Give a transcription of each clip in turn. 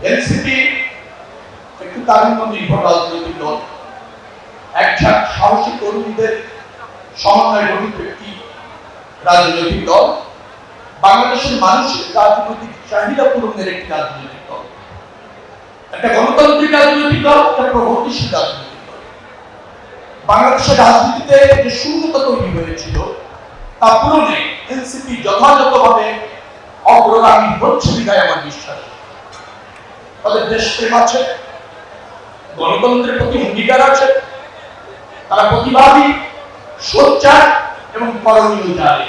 NCP একটি তারুণ্য নির্ভর রাজনৈতিক দল, একঝাঁক সাহসী কর্মীদের সমন্বয়ে গঠিত একটি রাজনৈতিক দল, বাংলাদেশের মানুষের রাজনৈতিক চাহিদা পূরণের একটি রাজনৈতিক দল, একটা গণতান্ত্রিক রাজনৈতিক দল, একটা প্রগতিশীল রাজনৈতিক দল। বাংলাদেশের রাজনীতিতে যে শূন্যতা তৈরি হয়েছিল তা পূরণে এনসিপি যথাযথভাবে অগ্রগামী হচ্ছে বিধায় আমার বিশ্বাস। তাদের দেশপ্রেম আছে, গণতন্ত্রের প্রতি অঙ্গীকার আছে, তারা প্রতিবাদী, সোচ্চার এবং করণীয় জানে।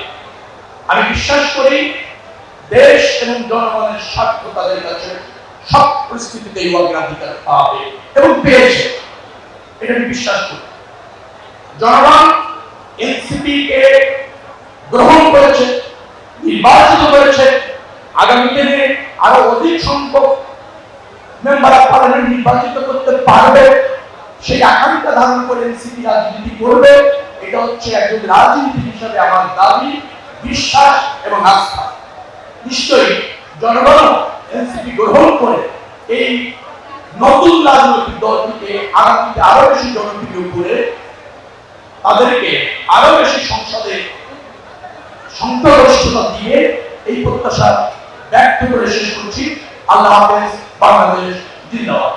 আমি বিশ্বাস করি দেশ এবং জনগণের স্বার্থ তাদের কাছে সব পরিস্থিতিতেই অগ্রাধিকার পাবে এবং পেয়েছে, এটা আমি বিশ্বাস করি। জনগণ এনসিপি কে গ্রহণ করেছে, নির্বাচিত করেছে, আগামী দিনে আরো অধিক সংখ্যক মেম্বার অফ পার্লামেন্ট নির্বাচিত করতে পারবে, সেই আকাঙ্ক্ষা ধারণ করে এনসিপি রাজনীতি করবে। এটা হচ্ছে একজন রাজনীতি হিসাবে আমার দাবি, বিশ্বাস এবং আস্থা। নিশ্চয়ই জনগণ এনসিপি গ্রহণ করে এই নতুন রাজনৈতিক দলটিকে আগামীতে আরো বেশি জনপ্রিয় করে তাদেরকে আরো বেশি সংসদে সংখ্যাগরিষ্ঠতা দিয়ে এই প্রত্যাশা ব্যক্ত করে শেষ করছি। আল্লাহ হাফেজ। বাংলাদেশ জিন্দাবাদ।